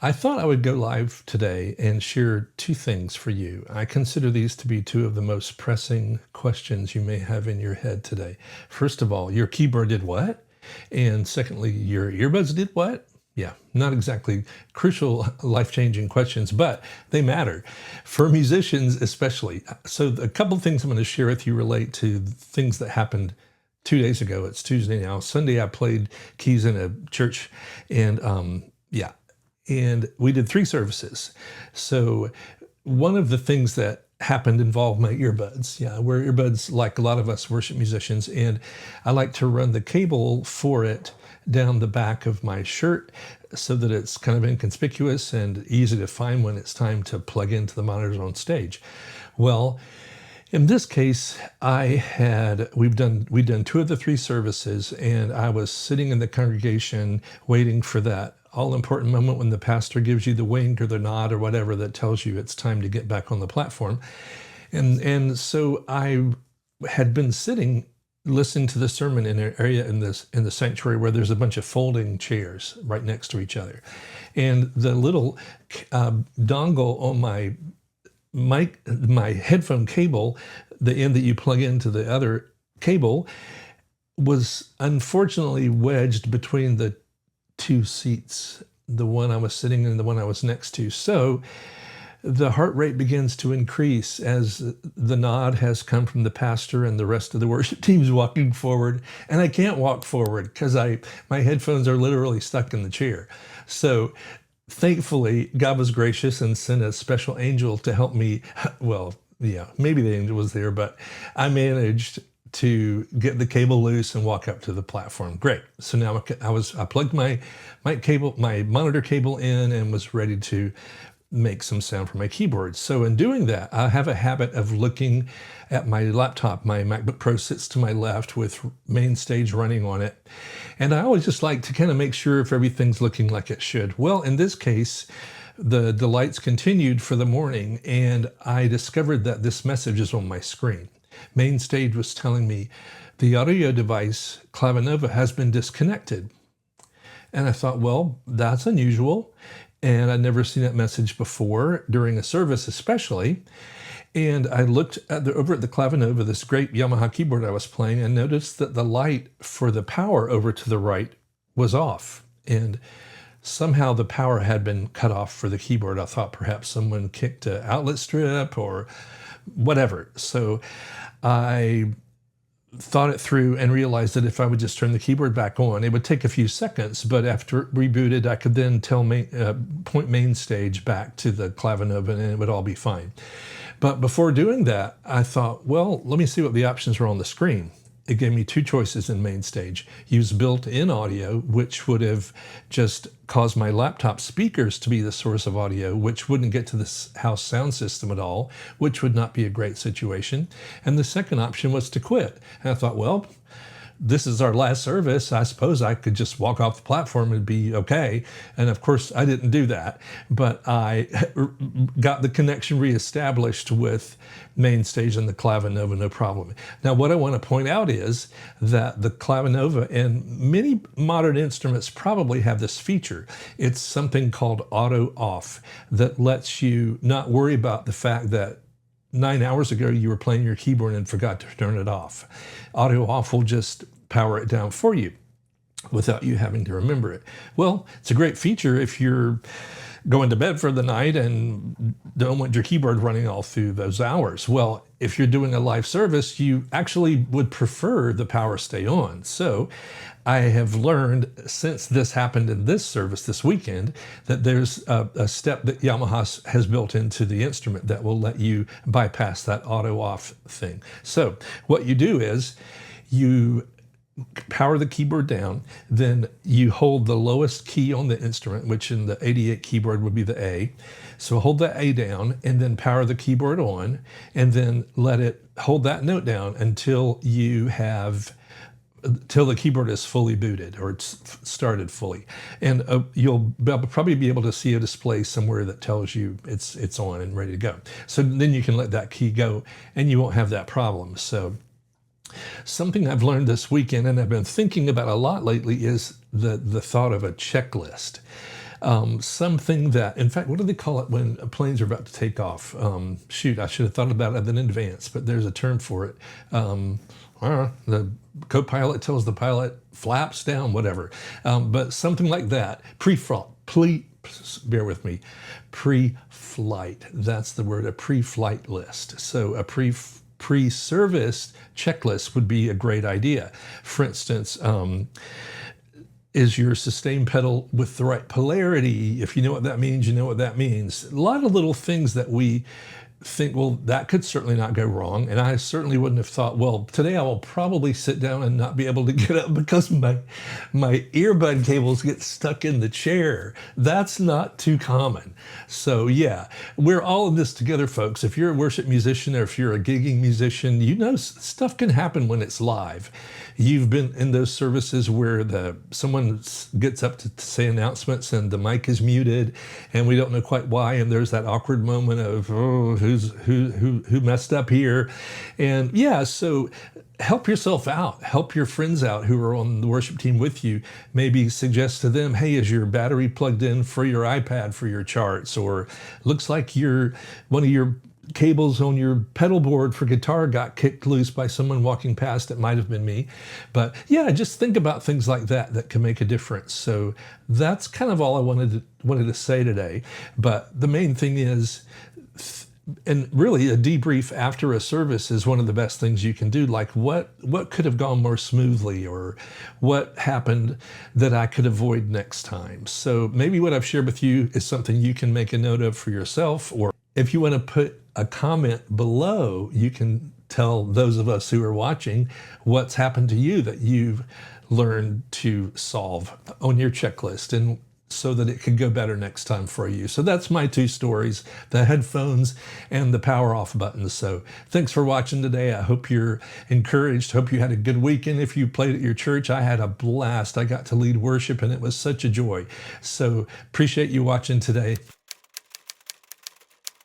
I thought I would go live today and share two things for you. I consider these to be two of the most pressing questions you may have in your head today. First of all, your keyboard did what? And secondly, your earbuds did what? Yeah, not exactly crucial, life-changing questions, but they matter for musicians especially. So a couple of things I'm going to share with you relate to things that happened 2 days ago. It's Tuesday now. Sunday, I played keys in a church, and and we did 3 services. So one of the things that happened involved my earbuds. Yeah, I wear earbuds like a lot of us worship musicians, and I like to run the cable for it down the back of my shirt so that it's kind of inconspicuous and easy to find when it's time to plug into the monitors on stage. Well, in this case, we'd done 2 of the 3 services, and I was sitting in the congregation waiting for that all-important moment when the pastor gives you the wink or the nod or whatever that tells you it's time to get back on the platform. And so I had been sitting listening to the sermon in an area in the sanctuary where there's a bunch of folding chairs right next to each other. And the little dongle on my headphone cable, the end that you plug into the other cable, was unfortunately wedged between the 2 seats, the one I was sitting in and the one I was next to. So the heart rate begins to increase as the nod has come from the pastor and the rest of the worship team's walking forward. And I can't walk forward because my headphones are literally stuck in the chair. So thankfully, God was gracious and sent a special angel to help me. Well, yeah, maybe the angel was there, but I managed to get the cable loose and walk up to the platform. Great. So now I plugged my monitor cable in and was ready to make some sound for my keyboard. So in doing that, I have a habit of looking at my laptop. My MacBook Pro sits to my left with Main Stage running on it. And I always just like to kind of make sure if everything's looking like it should. Well, in this case, the lights continued for the morning, and I discovered that this message is on my screen. Main Stage was telling me the audio device Clavinova has been disconnected. And I thought, well, that's unusual. And I'd never seen that message before during a service especially. And I looked over at the Clavinova, this great Yamaha keyboard I was playing, and noticed that the light for the power over to the right was off. And somehow the power had been cut off for the keyboard. I thought perhaps someone kicked an outlet strip or whatever. So I thought it through and realized that if I would just turn the keyboard back on, it would take a few seconds, but after it rebooted, I could then point Main Stage back to the Clavinova and it would all be fine. But before doing that, I thought, well, let me see what the options were on the screen. It gave me 2 choices in Main Stage. Use built-in audio, which would have just caused my laptop speakers to be the source of audio, which wouldn't get to the house sound system at all, which would not be a great situation. And the second option was to quit. And I thought, well, this is our last service. I suppose I could just walk off the platform and be okay. And of course, I didn't do that, but I got the connection reestablished with Main Stage and the Clavinova, no problem. Now, what I want to point out is that the Clavinova and many modern instruments probably have this feature. It's something called auto off that lets you not worry about the fact that 9 hours ago you were playing your keyboard and forgot to turn it off. Auto off will just power it down for you without you having to remember it. Well, it's a great feature if you're going to bed for the night and don't want your keyboard running all through those hours. Well, if you're doing a live service, you actually would prefer the power stay on. So I have learned since this happened in this service this weekend that there's a step that Yamaha has built into the instrument that will let you bypass that auto off thing. So what you do is you power the keyboard down, then you hold the lowest key on the instrument, which in the 88 keyboard would be the A. So hold that A down and then power the keyboard on, and then let it hold that note down until the keyboard is fully booted or it's started fully. And you'll probably be able to see a display somewhere that tells you it's on and ready to go. So then you can let that key go and you won't have that problem. So something I've learned this weekend and I've been thinking about a lot lately is the thought of a checklist. Something that, in fact, what do they call it when planes are about to take off? Shoot, I should have thought about it in advance, but there's a term for it. The co-pilot tells the pilot, flaps down, whatever. But something like that, pre-flight, bear with me, pre-flight, that's the word, a pre-flight list. So a pre-service checklist would be a great idea. For instance, is your sustain pedal with the right polarity? If you know what that means, you know what that means. A lot of little things that we think, well, that could certainly not go wrong. And I certainly wouldn't have thought, well, today I will probably sit down and not be able to get up because my earbud cables get stuck in the chair. That's not too common. So yeah, we're all in this together, folks. If you're a worship musician or if you're a gigging musician, you know stuff can happen when it's live. You've been in those services where someone gets up to say announcements and the mic is muted and we don't know quite why, and there's that awkward moment of, oh, who messed up here? And yeah, so help yourself out. Help your friends out who are on the worship team with you. Maybe suggest to them, hey, is your battery plugged in for your iPad for your charts? Or looks like one of your cables on your pedal board for guitar got kicked loose by someone walking past. It might have been me. But yeah, just think about things like that can make a difference. So that's kind of all I wanted to say today. But the main thing is, and really a debrief after a service is one of the best things you can do. Like what could have gone more smoothly, or what happened that I could avoid next time. So maybe what I've shared with you is something you can make a note of for yourself, or if you want to put a comment below, you can tell those of us who are watching what's happened to you that you've learned to solve on your checklist, and so that it could go better next time for you. So that's my two stories, the headphones and the power off buttons. So thanks for watching today. I hope you're encouraged. Hope you had a good weekend. If you played at your church, I had a blast. I got to lead worship and it was such a joy. So appreciate you watching today.